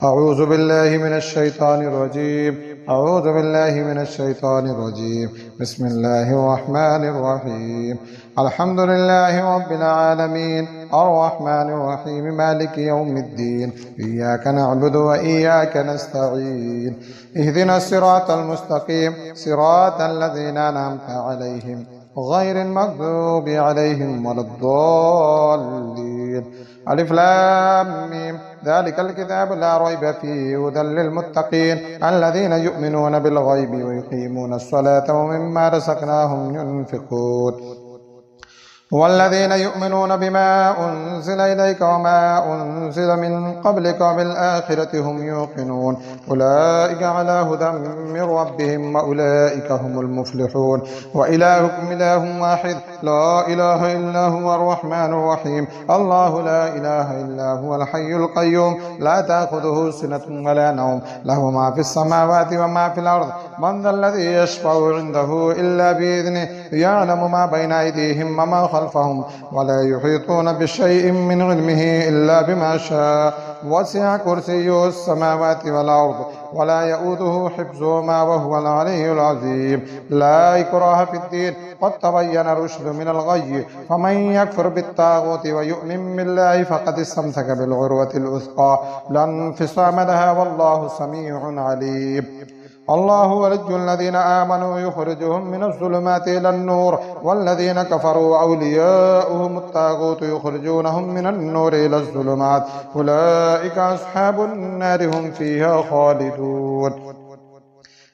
أعوذ بالله من الشيطان الرجيم. أعوذ بالله من الشيطان الرجيم. بسم الله الرحمن الرحيم. الحمد لله رب العالمين الرحمن الرحيم مالك يوم الدين إياك نعبد وإياك نستعين اهدنا الصراط المستقيم صراط الذين أنعمت عليهم غير المغضوب عليهم ولا الضالين. ألف لام ميم ذلك الكتاب لا ريب فيه هدى للمتقين الذين يؤمنون بالغيب ويقيمون الصلاة ومما رزقناهم ينفقون والذين يؤمنون بما أنزل إليك وما أنزل من قبلك وبالآخرة هم يوقنون أولئك على هدى من ربهم وأولئك هم المفلحون. وإلهكم إله واحد لا إله إلا هو الرحمن الرحيم الله لا إله إلا هو الحي القيوم لا تأخذه سنة ولا نوم له ما في السماوات وما في الأرض من ذا الذي يشفع عنده إلا بإذنه يعلم ما بين أيديهم وما خلفهم ولا يحيطون بشيء من علمه إلا بما شاء وسع كرسيه السماوات والأرض ولا يؤوده حفظهما وهو العلي العظيم. لا إكراه في الدين قد تبين الرشد من الغي فمن يكفر بالطاغوت ويؤمن بالله فقد استمسك بالعروة الوثقى لا انفصام لها والله سميع عليم. الله ولي الذين آمنوا يخرجهم من الظلمات إلى النور والذين كفروا أولياؤهم الطاغوت يخرجونهم من النور إلى الظلمات أولئك أصحاب النار هم فيها خالدون.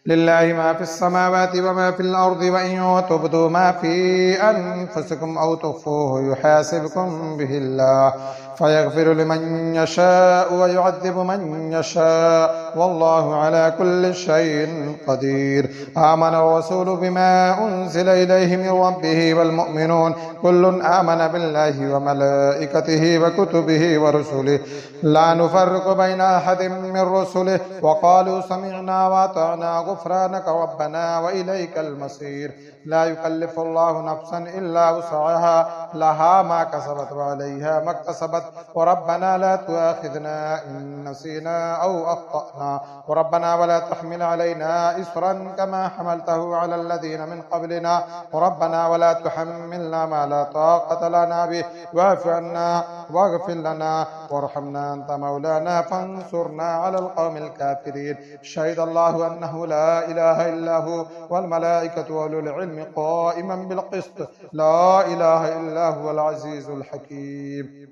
لله ما في السماوات وما في الأرض وإن تبدوا ما في أنفسكم أو تخفوه يحاسبكم به الله فيغفر لمن يشاء ويعذب من يشاء والله على كل شيء قدير. آمن الرسول بما أنزل إليه من ربه والمؤمنون كل آمن بالله وملائكته وكتبه ورسله لا نفرق بين أحد من رسله وقالوا سمعنا وأطعنا غفرانك ربنا وإليك المصير. لا يكلف الله نفسا إلا وسعها لها ما كسبت وعليها ما اكتسبت وربنا لا تؤاخذنا إن نسينا أو أخطأنا وربنا ولا تحمل علينا إصرا كما حملته على الذين من قبلنا وربنا ولا تحملنا ما لا طاقة لنا به واعف عنا واغفر لنا وارحمنا أنت مولانا فانصرنا على القوم الكافرين. شهد الله أنه لا إله إلا هو والملائكة وأولو العلم قائما بالقسط لا إله إلا هو العزيز الحكيم.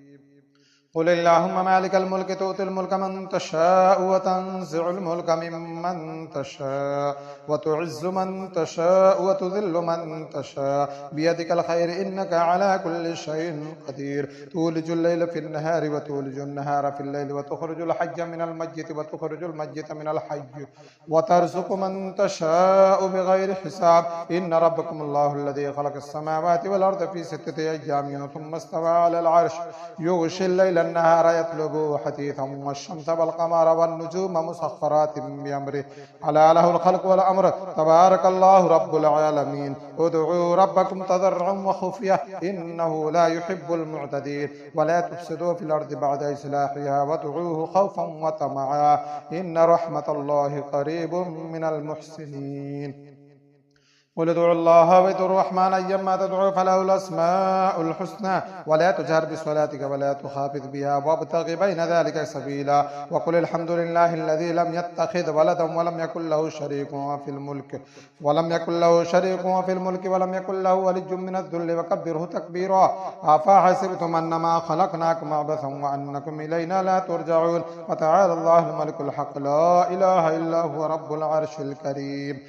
قل اللهم مالك الملك تؤتي الملك من تشاء وتنزع الملك ممن تشاء وتعز من تشاء وتذل من تشاء بيدك الخير إنك على كل شيء قدير. تولج الليل في النهار وتولج النهار في الليل وتخرج الحي من الميت وتخرج الميت من الحي وترزق من تشاء بغير حساب. إن ربكم الله الذي خلق السماوات والأرض في 6 أيام ثم استوى على العرش يغشي الليل النهار يطلبه حثيثا والشمس والقمر والنجوم مسخرات بأمره ألا له الخلق والأمر تبارك الله رب العالمين. ادعوا ربكم تضرعا وخفية إنه لا يحب المعتدين ولا تفسدوا في الأرض بعد إصلاحها وادعوه خوفا وطمعا إن رحمة الله قريب من المحسنين. قل ادعوا الله وادعوا الرحمن أيما تدعوا فله الأسماء الحسنى ولا تجهر بصلاتك ولا تخافت بها وابتغ بين ذلك سبيلا. وقل الحمد لله الذي لم يتخذ ولدا ولم يكن له شريك في الملك ولم يكن له ولي من الذل وكبره تكبيرا. أفحسبتم أنما خلقناكم عبثا وأنكم إلينا لا ترجعون وتعالى الله الملك الحق لا إله إلا هو رب العرش الكريم.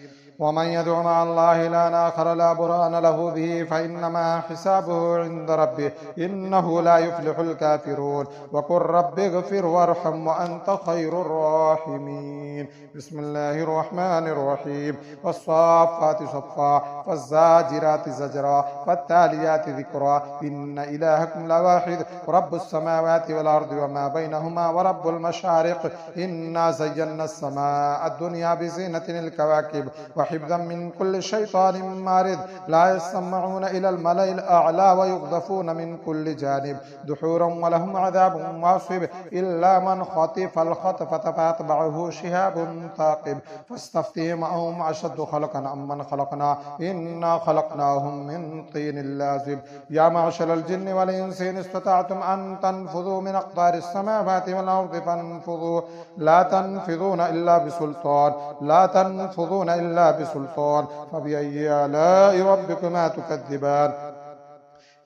ومن يدع مع الله إلها آخر لا برهان له به فإنما حسابه عند ربه إنه لا يفلح الكافرون. وقل رب اغفر وارحم وأنت خير الراحمين. بسم الله الرحمن الرحيم. والصافات صفا فالزاجرات زجرا فالتاليات ذكرا إن إلهكم لواحد رب السماوات والأرض وما بينهما ورب المشارق إنا زينا السماء الدنيا بزينة الكواكب وحفظا من كل شيطان مارد لا يسمعون إلى الملأ الأعلى ويقذفون من كل جانب دحورا ولهم عذاب واصب إلا من خطف الخطفة فأتبعه شهاب ثاقب فاستفتهم أهم أشد خلقا أم من خلقنا إنا خلقناهم من طين لازب يا معشر الجن والإنس إن استطعتم أن تنفذوا من أقطار السماوات والأرض فانفذوا لا تنفذون إلا بسلطان لا تنفذون إلا بسلطان فبأي آلاء ربكما تكذبان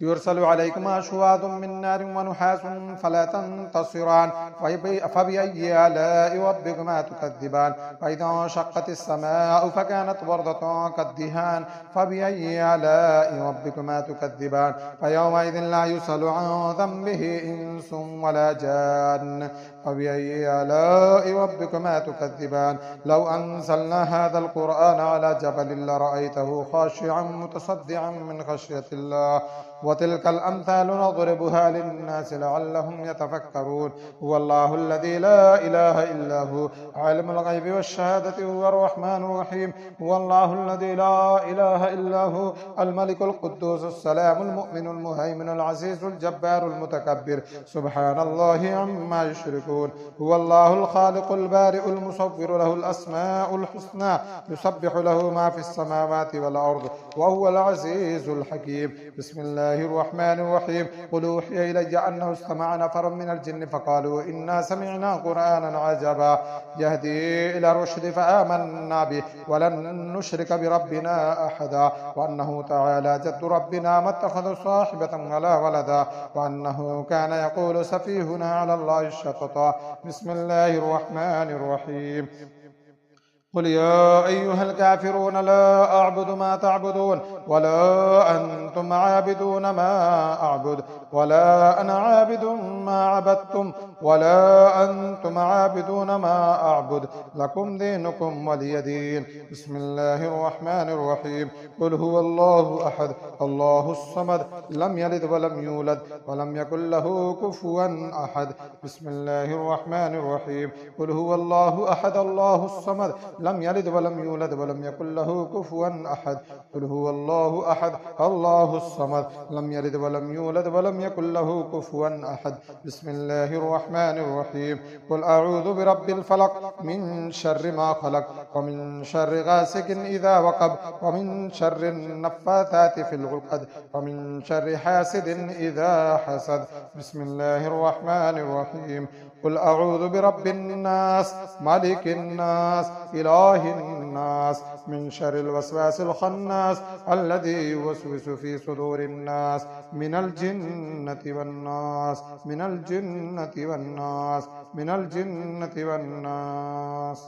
يرسل عليكما شواظ من نار ونحاس فلا تنتصران فبأي آلاء ربكما تكذبان فإذا انشقت السماء فكانت وردة كالدهان فبأي آلاء ربكما تكذبان فيومئذ لا يسأل عن ذنبه إنس ولا جان فبأي آلاء ربكما تكذبان لو أنزلنا هذا القرآن على جبل لرأيته خاشعا متصدعا من خشية الله وتلك الأمثال نضربها للناس لعلهم يتفكرون هو الله الذي لا إله إلا هو عالم الغيب والشهادة هو الرحمن الرحيم هو الله الذي لا إله إلا هو الملك القدوس السلام المؤمن المهيمن العزيز الجبار المتكبر سبحان الله عما يشركون هو الله الخالق البارئ المصور له الأسماء الحسنى يسبح له ما في السماوات والأرض وهو العزيز الحكيم بسم الله الرحمن الرحيم قل أوحي إلي أنه استمع نفر من الجن فقالوا إنا سمعنا قرآنا عجبا يهدي إلى الرشد فآمنا به ولن نشرك بربنا أحدا وأنه تعالى جد ربنا ما اتخذ صاحبة ولا ولدا وأنه كان يقول سفيهنا على الله الشططا بسم الله الرحمن الرحيم قل يا أيها الكافرون لا أعبد ما تعبدون ولا أنتم عابدون ما أعبد ولا أنا عابد ما عبدتم ولا أنتم عابدون ما أعبد لكم دينكم ولي دين بسم الله الرحمن الرحيم قل هو الله أحد الله الصمد لم يلد ولم يولد ولم يكن له كفوا أحد بسم الله الرحمن الرحيم قل هو الله أحد الله الصمد لم يلد ولم يولد ولم يكن له كفوا أحد قل هو الله أحد الله الصمد لم يلد ولم يولد ولم يكن له كفوا أحد بسم الله الرحمن الرحيم قل أعوذ برب الفلق من شر ما خلق ومن شر غاسق إذا وقب ومن شر النفاثات في العقد ومن شر حاسد إذا حسد بسم الله الرحمن الرحيم قل أعوذ برب الناس ملك الناس إله الناس من شر الوسواس الخناس الذي يوسوس في صدور الناس من الجنة والناس من الجنة والناس من الجنة والناس